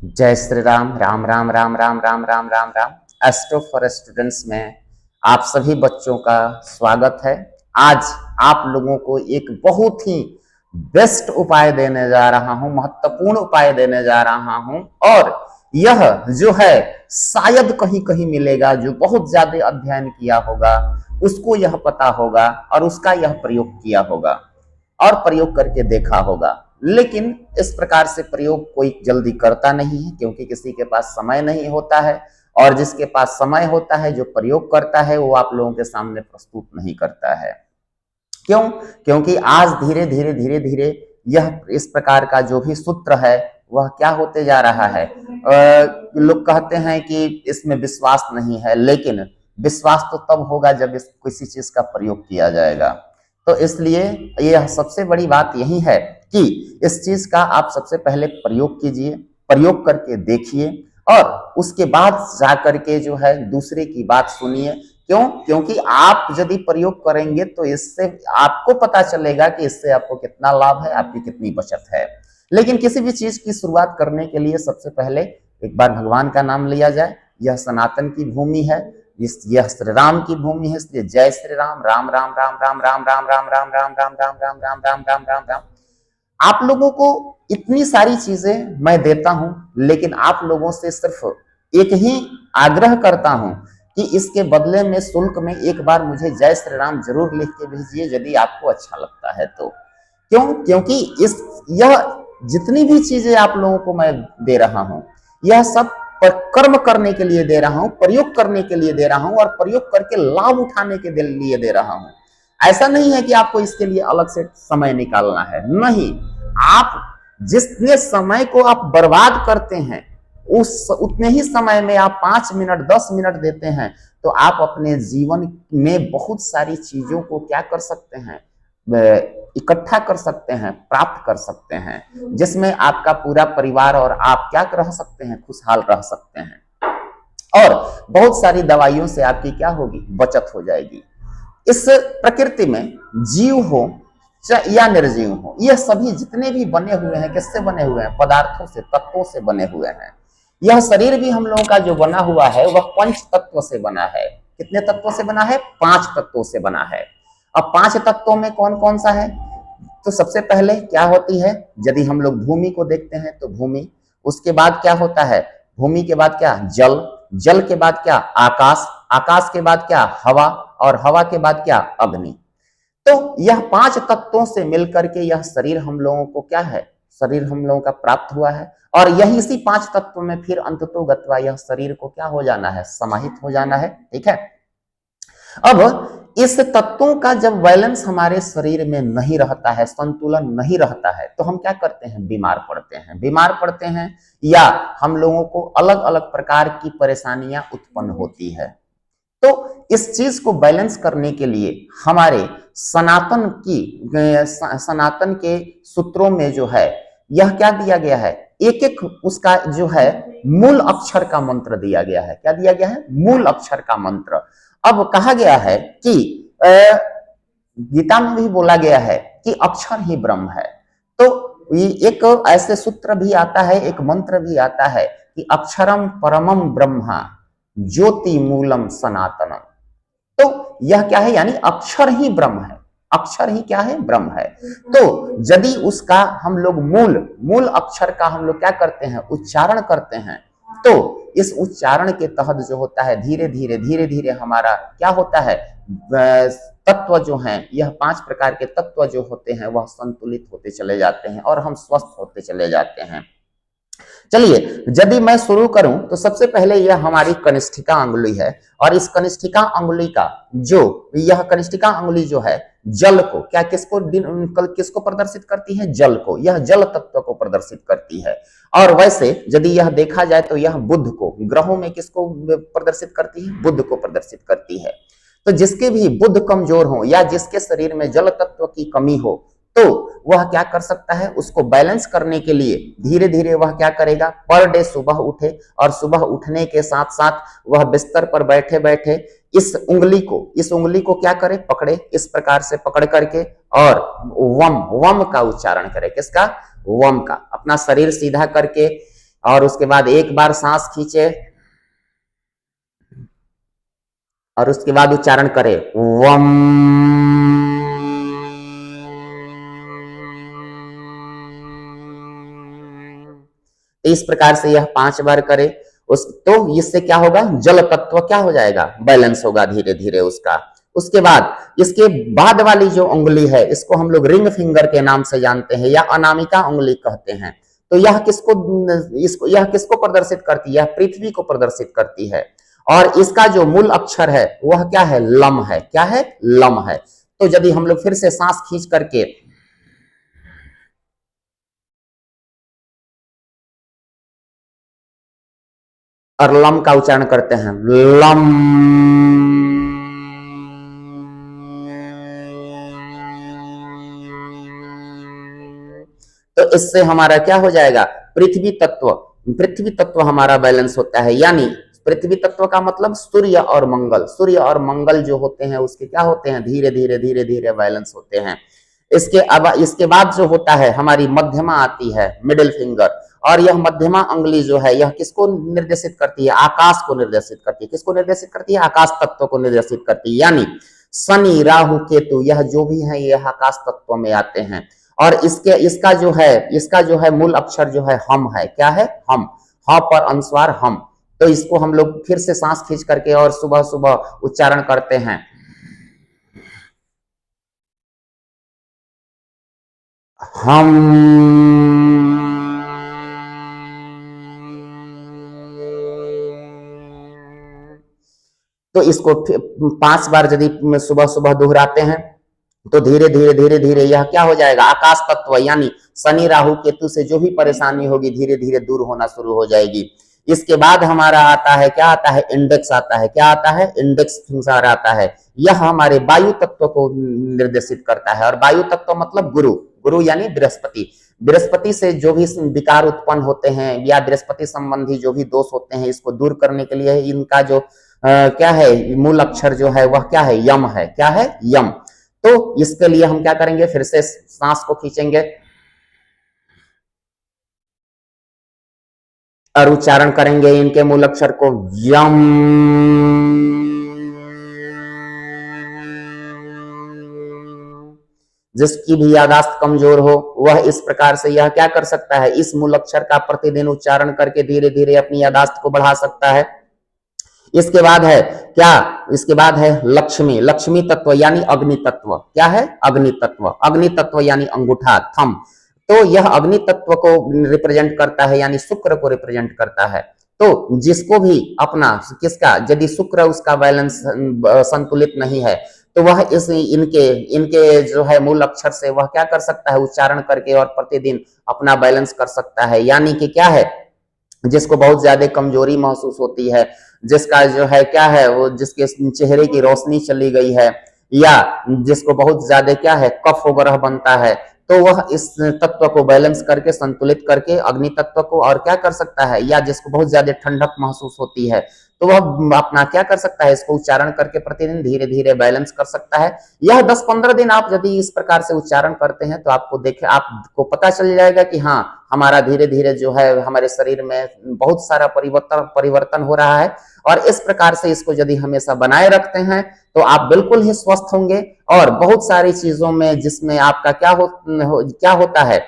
जय Shri Ram Ram Ram Ram Ram Ram Ram Ram Ram. Astro for students में आप सभी बच्चों का स्वागत है। आज आप लोगों को एक बहुत ही बेस्ट उपाय देने जा रहा हूं, महत्वपूर्ण उपाय देने जा रहा हूं। और यह जो है शायद कहीं कहीं मिलेगा, जो बहुत ज्यादा अध्ययन किया होगा उसको यह पता होगा और उसका यह प्रयोग किया होगा और प्रयोग करके देखा होगा। लेकिन इस प्रकार से प्रयोग कोई जल्दी करता नहीं है, क्योंकि किसी के पास समय नहीं होता है। और जिसके पास समय होता है, जो प्रयोग करता है, वो आप लोगों के सामने प्रस्तुत नहीं करता है। क्यों? क्योंकि आज धीरे धीरे धीरे धीरे यह इस प्रकार का जो भी सूत्र है वह क्या होते जा रहा है। लोग कहते हैं कि इसमें विश्वास नहीं है, लेकिन विश्वास तो तब होगा जब इस किसी चीज का प्रयोग किया जाएगा। तो इसलिए यह सबसे बड़ी बात यही है कि इस चीज का आप सबसे पहले प्रयोग कीजिए, प्रयोग करके देखिए और उसके बाद जा करके जो है दूसरे की बात सुनिए। क्यों? क्योंकि आप यदि प्रयोग करेंगे तो इससे आपको पता चलेगा कि इससे आपको कितना लाभ है, आपकी कितनी बचत है। लेकिन किसी भी चीज की शुरुआत करने के लिए सबसे पहले एक बार भगवान का नाम लिया जाए। यह सनातन की भूमि है, यह श्री राम की भूमि है, इसलिए जय श्री राम राम राम राम राम राम राम राम राम राम राम राम राम राम राम राम राम राम। आप लोगों को इतनी सारी चीजें मैं देता हूं, लेकिन आप लोगों से सिर्फ एक ही आग्रह करता हूं कि इसके बदले में शुल्क में एक बार मुझे जय श्री राम जरूर लिख के भेजिए, यदि आपको अच्छा लगता है तो। क्यों? क्योंकि यह जितनी भी चीजें आप लोगों को मैं दे रहा हूं, यह सब कर्म करने के लिए दे रहा हूं, प्रयोग करने के लिए दे रहा हूं और प्रयोग करके लाभ उठाने के लिए दे रहा हूं। ऐसा नहीं है कि आपको इसके लिए अलग से समय निकालना है, नहीं। आप जितने समय को आप बर्बाद करते हैं, उस उतने ही समय में आप 5 मिनट 10 मिनट देते हैं, तो आप अपने जीवन में बहुत सारी चीजों को क्या कर सकते हैं, इकट्ठा कर सकते हैं, प्राप्त कर सकते हैं, जिसमें आपका पूरा परिवार और आप क्या रह सकते हैं, खुशहाल रह सकते हैं। और बहुत सारी दवाइयों से आपकी क्या होगी, बचत हो जाएगी। इस प्रकृति में जीव हो या निर्जीव हो, यह सभी जितने भी बने हुए हैं, किससे बने हुए हैं, पदार्थों से, तत्वों से बने हुए हैं। यह शरीर भी हम लोगों का जो बना हुआ है वह 5 तत्व से बना है। कितने तत्वों से बना है? 5 तत्वों से बना है। अब 5 तत्वों में कौन कौन सा है? तो सबसे पहले क्या होती है, यदि हम लोग भूमि को देखते हैं तो भूमि, उसके बाद क्या होता है, भूमि के बाद क्या, जल, जल के बाद क्या, आकाश, आकाश के बाद क्या, हवा, और हवा के बाद क्या, अग्नि। तो यह 5 तत्वों से मिलकर के यह शरीर हम लोगों को क्या है, शरीर हम लोगों का प्राप्त हुआ है। और यही इसी 5 तत्वों में फिर अंततोगत्वा यह शरीर को क्या हो जाना है, समाहित हो जाना है। ठीक है। अब इस तत्वों का जब बैलेंस हमारे शरीर में नहीं रहता है, संतुलन नहीं रहता है, तो हम क्या करते हैं, बीमार पड़ते हैं। बीमार पड़ते हैं या हम लोगों को अलग अलग प्रकार की परेशानियां उत्पन्न होती है। तो इस चीज को बैलेंस करने के लिए हमारे सनातन के सूत्रों में जो है यह क्या दिया गया है, एक एक उसका जो है मूल अक्षर का मंत्र दिया गया है। क्या दिया गया है? मूल अक्षर का मंत्र। अब कहा गया है कि गीता में भी बोला गया है कि अक्षर ही ब्रह्म है। तो ये एक ऐसे सूत्र भी आता है, एक मंत्र भी आता है कि अक्षरम परमम ब्रह्मा ज्योति मूलम सनातनम। तो यह क्या है, यानी अक्षर ही ब्रह्म है। अक्षर ही क्या है, ब्रह्म है। तो यदि उसका हम लोग मूल अक्षर का हम लोग क्या करते हैं, उच्चारण करते हैं, तो इस उच्चारण के तहत जो होता है धीरे धीरे हमारा क्या होता है, तत्व जो हैं, यह 5 प्रकार के तत्व जो होते हैं वह संतुलित होते चले जाते हैं और हम स्वस्थ होते चले जाते हैं। चलिए, यदि मैं शुरू करूं तो सबसे पहले यह हमारी कनिष्ठिका अंगुली है। और इस कनिष्ठिका अंगुली का जो यह कनिष्ठिका अंगुली जो है जल को क्या किसको प्रदर्शित करती है, जल को। यह जल तत्व को प्रदर्शित करती है। और वैसे यदि यह देखा जाए तो यह बुध को, ग्रहों में किसको प्रदर्शित करती है, बुध को प्रदर्शित करती है। तो जिसके भी बुध कमजोर हो या जिसके शरीर में जल तत्व की कमी हो, तो वह क्या कर सकता है, उसको बैलेंस करने के लिए धीरे धीरे वह क्या करेगा, पर डे सुबह उठे और सुबह उठने के साथ साथ वह बिस्तर पर बैठे बैठे इस उंगली को क्या करे, पकड़े, इस प्रकार से पकड़ करके और वम का उच्चारण करे। किसका? वम का। अपना शरीर सीधा करके और उसके बाद एक बार सांस खींचे और उसके बाद उच्चारण करें वम। इस प्रकार से यह 5 बार करे उस तो इससे क्या होगा, जल तत्व क्या हो जाएगा, बैलेंस होगा धीरे धीरे उसका। उसके बाद इसके बाद वाली जो उंगली है इसको हम लोग रिंग फिंगर के नाम से जानते हैं या अनामिका उंगली कहते हैं। तो यह किसको प्रदर्शित करती है, यह पृथ्वी को प्रदर्शित करती है। और इसका जो मूल अक्षर है वह क्या है, लम है। क्या है, लम है। तो यदि हम लोग फिर से सांस खींच करके और लम का उच्चारण करते हैं लम, तो इससे हमारा क्या हो जाएगा, पृथ्वी तत्व। पृथ्वी तत्व हमारा बैलेंस होता है। यानी पृथ्वी तत्व का मतलब सूर्य और मंगल। सूर्य और मंगल जो होते हैं उसके क्या होते हैं, धीरे धीरे धीरे धीरे बैलेंस होते हैं। इसके बाद जो होता है हमारी मध्यमा आती है, मिडिल फिंगर। और यह मध्यमा अंगुली जो है यह किसको निर्देशित करती है, आकाश को निर्देशित करती है। किसको निर्देशित करती है, आकाश तत्व को निर्देशित करती है। यानी शनि राहु केतु यह जो भी है यह आकाश तत्व में आते हैं। और इसका जो है मूल अक्षर जो है हम है। क्या है, हम। ह पर अनुस्वार हम। तो इसको हम लोग फिर से सांस खींच करके और सुबह सुबह उच्चारण करते हैं हम। तो इसको 5 बार यदि सुबह सुबह दोहराते हैं तो धीरे धीरे धीरे धीरे यह क्या हो जाएगा, आकाश तत्व यानी शनि राहु केतु से जो भी परेशानी होगी धीरे धीरे दूर होना शुरू हो जाएगी। इसके बाद हमारा आता है, क्या आता है, इंडेक्स आता है। क्या आता है, इंडेक्स फिंगर आता है। यह हमारे वायु तत्व को निर्देशित करता है। और वायु तत्व मतलब गुरु। गुरु यानी बृहस्पति। बृहस्पति से जो भी विकार उत्पन्न होते हैं या बृहस्पति संबंधी जो भी दोष होते हैं इसको दूर करने के लिए इनका जो क्या है, मूल अक्षर जो है वह क्या है, यम है। क्या है, यम। तो इसके लिए हम क्या करेंगे, फिर से सांस को खींचेंगे और उच्चारण करेंगे इनके मूल अक्षर को यम। जिसकी भी यादाश्त कमजोर हो वह इस प्रकार से यह क्या कर सकता है, इस मूल अक्षर का प्रतिदिन उच्चारण करके धीरे धीरे अपनी यादाश्त को बढ़ा सकता है। इसके बाद है क्या, इसके बाद है लक्ष्मी। लक्ष्मी तत्व यानी अग्नि तत्व। क्या है, अग्नि तत्व। अग्नि तत्व यानी अंगूठा, थंब। तो यह अग्नि तत्व को रिप्रेजेंट करता है यानी शुक्र को रिप्रेजेंट करता है। तो जिसको भी अपना किसका, यदि शुक्र उसका बैलेंस संतुलित नहीं है तो वह इनके इनके जो है मूल अक्षर से वह क्या कर सकता है, उच्चारण करके और प्रतिदिन अपना बैलेंस कर सकता है। यानी कि क्या है, जिसको बहुत ज्यादा कमजोरी महसूस होती है, जिसका जो है क्या है वो जिसके चेहरे की रोशनी चली गई है, या जिसको बहुत ज्यादा क्या है कफ वगैरह बनता है, तो वह इस तत्व को बैलेंस करके संतुलित करके अग्नि तत्व को और क्या कर सकता है, या जिसको बहुत ज्यादा ठंडक महसूस होती है तो वह अपना क्या कर सकता है, इसको उच्चारण करके प्रतिदिन धीरे धीरे बैलेंस कर सकता है। यह 10-15 दिन आप यदि इस प्रकार से उच्चारण करते हैं तो आपको पता चल जाएगा कि हाँ हमारा धीरे धीरे जो है हमारे शरीर में बहुत सारा परिवर्तन हो रहा है। और इस प्रकार से इसको यदि हमेशा बनाए रखते हैं तो आप बिल्कुल ही स्वस्थ होंगे। और बहुत सारी चीजों में जिसमें आपका क्या होता है,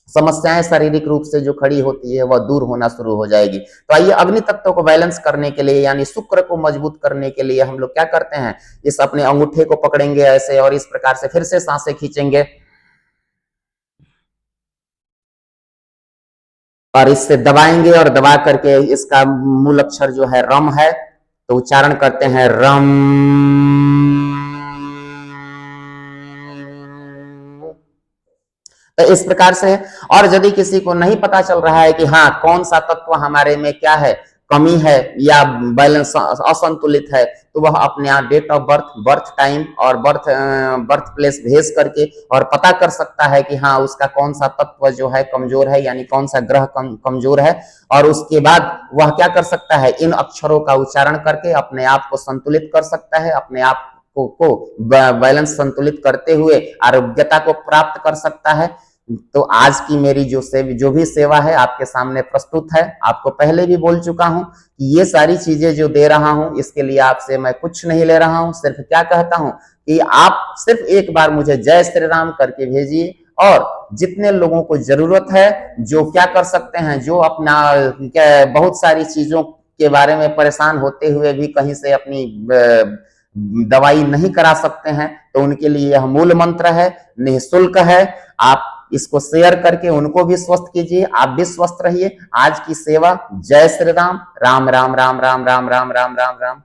समस्याएं शारीरिक रूप से जो खड़ी होती है वह दूर होना शुरू हो जाएगी। तो आइए अग्नि तत्व को बैलेंस करने के लिए यानी शुक्र को मजबूत करने के लिए हम लोग क्या करते हैं, इस अपने अंगूठे को पकड़ेंगे ऐसे और इस प्रकार से फिर से सांसें खींचेंगे और इससे दबाएंगे और दबा करके इसका मूल अक्षर जो है रम है तो उच्चारण करते हैं रम। तो इस प्रकार से। और यदि किसी को नहीं पता चल रहा है कि हाँ कौन सा तत्व हमारे में क्या है, कमी है या बैलेंस असंतुलित है, तो वह अपने यहाँ date of birth, birth time और बर्थ प्लेस भेज करके और पता कर सकता है कि हाँ उसका कौन सा तत्व जो है कमजोर है यानी कौन सा ग्रह कमजोर है। और उसके बाद वह क्या कर सकता है, इन अक्षरों का उच्चारण करके अपने आप को संतुलित कर सकता है, अपने आप को बैलेंस संतुलित करते हुए आरोग्यता को प्राप्त कर सकता है। तो आज की मेरी जो भी सेवा है आपके सामने प्रस्तुत है। आपको पहले भी बोल चुका हूं कि ये सारी चीजें जो दे रहा हूं इसके लिए आपसे मैं कुछ नहीं ले रहा हूं, सिर्फ क्या कहता हूं कि आप सिर्फ एक बार मुझे जय श्री राम करके भेजिए, और जितने लोगों को जरूरत है, जो क्या कर सकते हैं, जो अपना बहुत सारी चीजों के बारे में परेशान होते हुए भी कहीं से अपनी दवाई नहीं करा सकते हैं, तो उनके लिए यह मूल मंत्र है, निःशुल्क है। आप इसको शेयर करके उनको भी स्वस्थ कीजिए, आप भी स्वस्थ रहिए। आज की सेवा जय श्री राम। राम राम राम राम राम राम राम राम राम।